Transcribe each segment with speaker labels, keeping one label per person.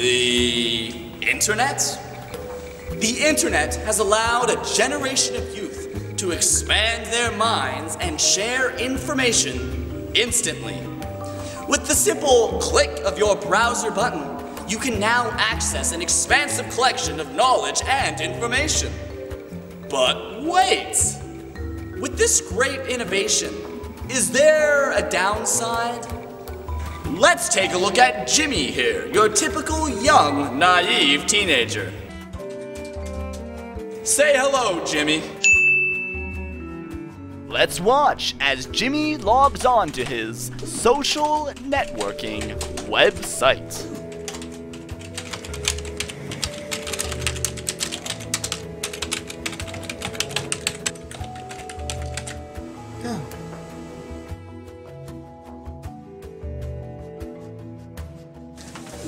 Speaker 1: The internet? The internet has allowed a generation of youth to expand their minds and share information instantly. With the simple click of your browser button, you can now access an expansive collection of knowledge and information. But wait! With this great innovation, is there a downside? Let's take a look at Jimmy here, your typical young, naive teenager. Say hello, Jimmy. Let's watch as Jimmy logs on to his social networking website.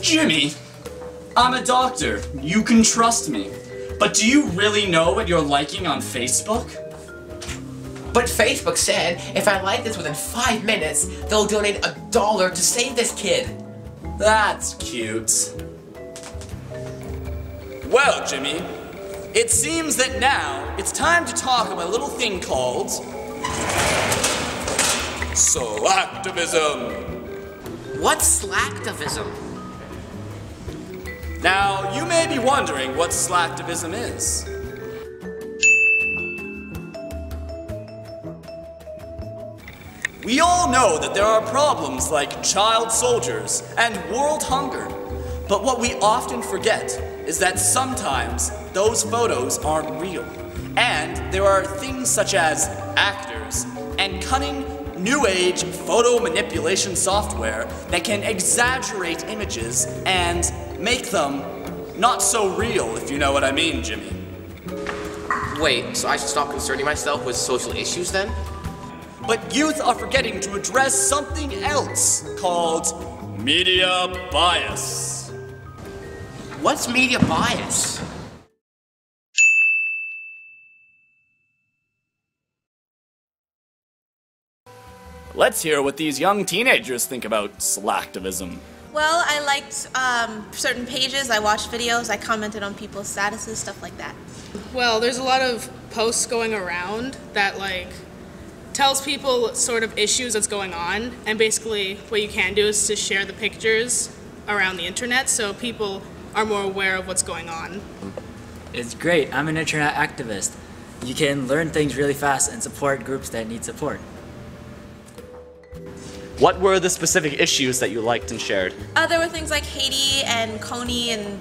Speaker 1: Jimmy, I'm a doctor. You can trust me. But do you really know what you're liking on Facebook?
Speaker 2: But Facebook said if I like this within 5 minutes, they'll donate $1 to save this kid.
Speaker 1: That's cute. Well, Jimmy, it seems that now it's time to talk about a little thing called Slacktivism.
Speaker 2: What's Slacktivism?
Speaker 1: Now, you may be wondering what Slacktivism is. We all know that there are problems like child soldiers and world hunger, but what we often forget is that sometimes those photos aren't real, and there are things such as actors and cunning new age photo manipulation software that can exaggerate images and make them not so real, if you know what I mean, Jimmy.
Speaker 2: Wait, so I should stop concerning myself with social issues then?
Speaker 1: But youth are forgetting to address something else called media bias.
Speaker 2: What's media bias?
Speaker 1: Let's hear what these young teenagers think about Slacktivism.
Speaker 3: Well, I liked certain pages, I watched videos, I commented on people's statuses, stuff like that.
Speaker 4: Well, there's a lot of posts going around that tells people sort of issues that's going on, and basically what you can do is to share the pictures around the internet so people are more aware of what's going on.
Speaker 5: It's great. I'm an internet activist. You can learn things really fast and support groups that need support.
Speaker 1: What were the specific issues that you liked and shared?
Speaker 3: There were things like Haiti and Coney, and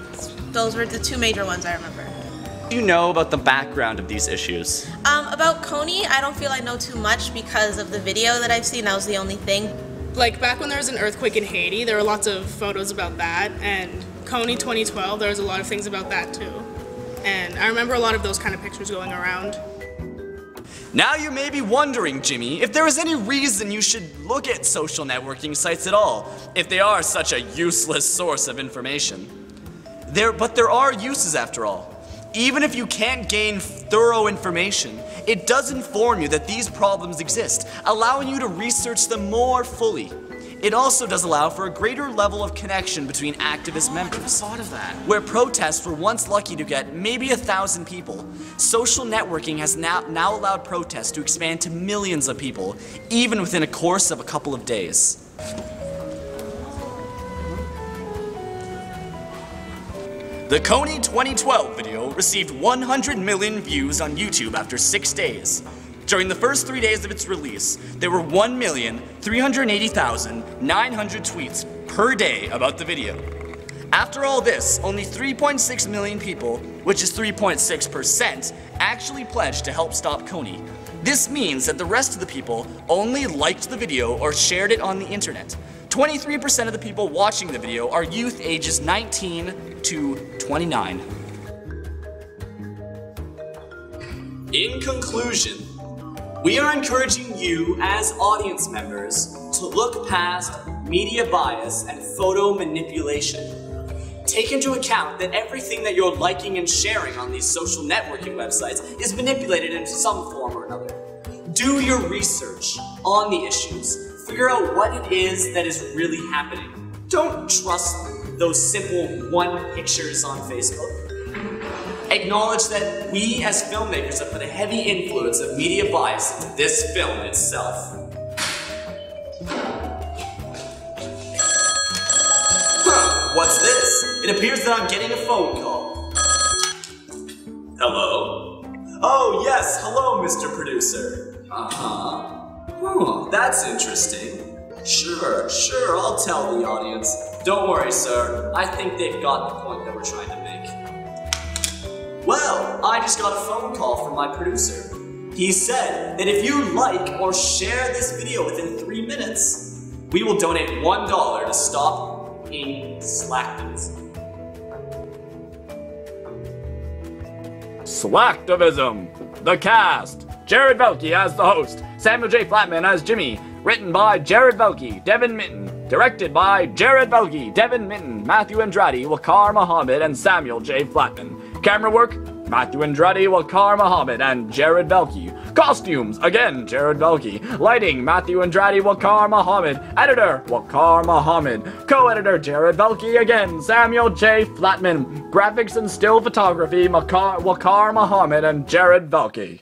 Speaker 3: those were the two major ones I remember.
Speaker 1: What do you know about the background of these issues?
Speaker 3: About Coney, I don't feel I know too much because of the video that I've seen. That was the only thing.
Speaker 4: Like back when there was an earthquake in Haiti, there were lots of photos about that, and Coney 2012, there was a lot of things about that too. And I remember a lot of those kind of pictures going around.
Speaker 1: Now you may be wondering, Jimmy, if there is any reason you should look at social networking sites at all, if they are such a useless source of information. But there are uses after all. Even if you can't gain thorough information, it does inform you that these problems exist, allowing you to research them more fully. It also does allow for a greater level of connection between activist members.
Speaker 2: I never thought of that.
Speaker 1: Where protests were once lucky to get maybe 1,000 people, social networking has now allowed protests to expand to millions of people, even within a course of a couple of days. The Coney 2012 video received 100 million views on YouTube after 6 days. During the first 3 days of its release, there were 1,380,900 tweets per day about the video. After all this, only 3.6 million people, which is 3.6%, actually pledged to help stop Coney. This means that the rest of the people only liked the video or shared it on the internet. 23% of the people watching the video are youth ages 19 to 29. In conclusion, we are encouraging you as audience members to look past media bias and photo manipulation. Take into account that everything that you're liking and sharing on these social networking websites is manipulated into some form or another. Do your research on the issues. Figure out what it is that is really happening. Don't trust those simple one pictures on Facebook. Acknowledge that we as filmmakers have put a heavy influence of media bias into this film itself. What's this? It appears that I'm getting a phone call. Hello? Oh yes, hello Mr. Producer. That's interesting. Sure, I'll tell the audience. Don't worry, sir. I think they've got the point that we're trying to make. Well, I just got a phone call from my producer. He said that if you like or share this video within 3 minutes, we will donate $1 to stop Slacktivism.
Speaker 6: Slacktivism. The cast. Jared Velke as the host. Samuel J. Flatman as Jimmy. Written by Jared Velke, Devin Minton. Directed by Jared Velke, Devin Minton, Matthew Andrade, Waqar Muhammad, and Samuel J. Flatman. Camera work, Matthew Andrade, Waqar Muhammad, and Jared Velke. Costumes, again, Jared Velke. Lighting, Matthew Andrade, Waqar Muhammad. Editor, Waqar Muhammad. Co-editor, Jared Velke, again, Samuel J. Flatman. Graphics and still photography, Waqar Muhammad, and Jared Velke.